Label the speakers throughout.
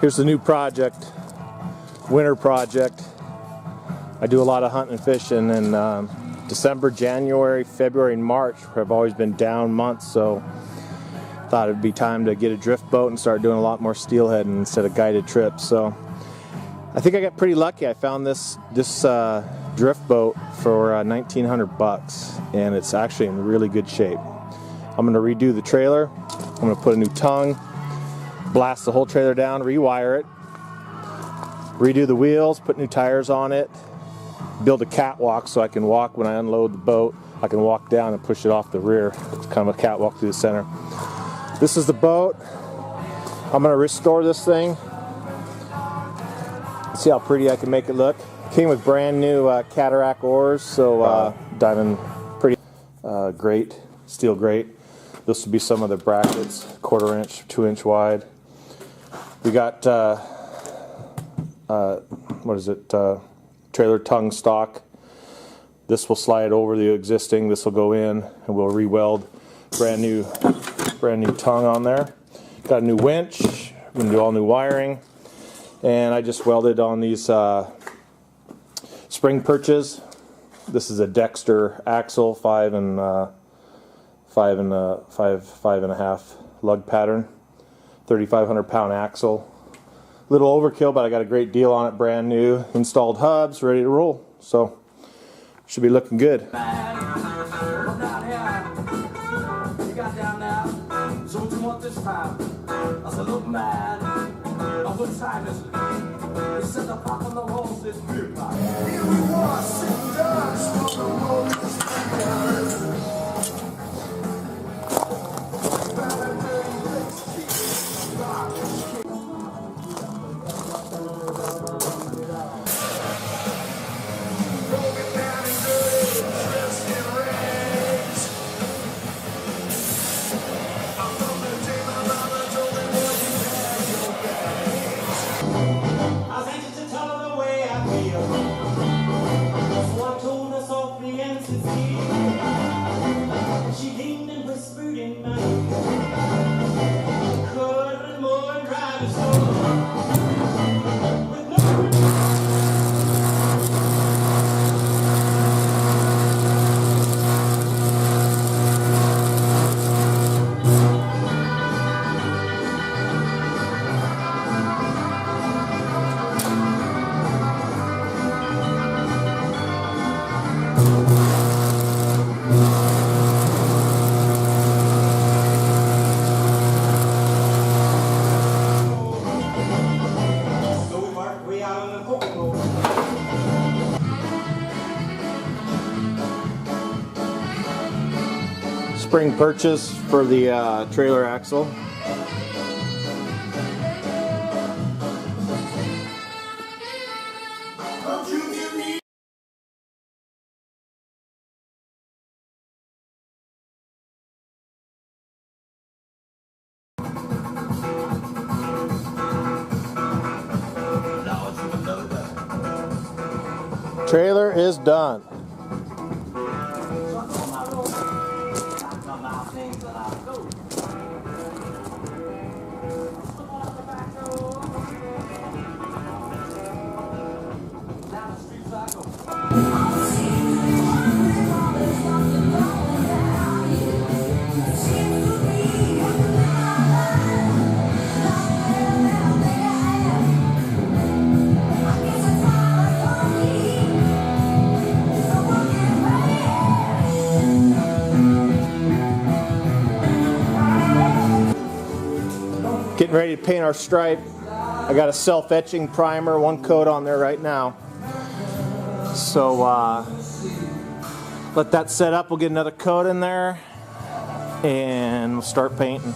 Speaker 1: Here's the new project, winter project. I do a lot of hunting and fishing, and December, January, February, and March have always been down months, so thought it'd be time to get a drift boat and start doing a lot more steelheading instead of guided trips. So I think I got pretty lucky. I found this drift boat for $1,900, and it's actually in really good shape. I'm going to redo the trailer. I'm going to put a new tongue, blast the whole trailer down, rewire it, redo the wheels, put new tires on it, build a catwalk so I can walk when I unload the boat. I can walk down and push it off the rear. It's kind of a catwalk through the center. This is the boat. I'm going to restore this thing. See how pretty I can make it look. Came with brand new cataract oars, so diamond pretty grate, steel grate. This will be some of the brackets, 1/4 inch, 2 inch wide. We got trailer tongue stock. This will slide over the existing. This will go in, and we'll re-weld brand new tongue on there. Got a new winch. We're gonna do all new wiring, and I just welded on these spring perches. This is a Dexter axle, 5 and a half lug pattern, 3,500 pound axle. Little overkill, but I got a great deal on it, brand new, installed hubs, ready to roll. So should be looking good. Spring perches for the trailer axle. Trailer is done. Getting ready to paint our stripe. I got a self-etching primer, 1 coat on there right now. So let that set up. We'll get another coat in there, and we'll start painting.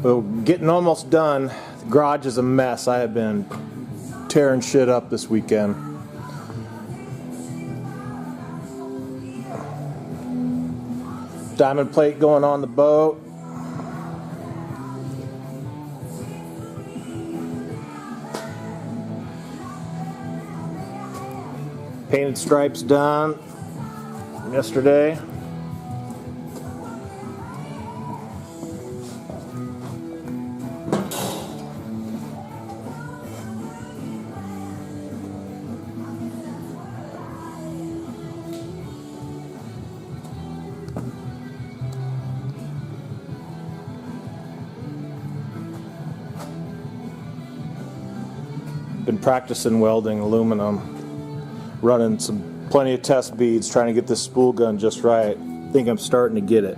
Speaker 1: Well, getting almost done. The garage is a mess. I have been tearing shit up this weekend. Diamond plate going on the boat. painted stripes done yesterday. Been practicing welding aluminum, running plenty of test beads, trying to get this spool gun just right. Think I'm starting to get it.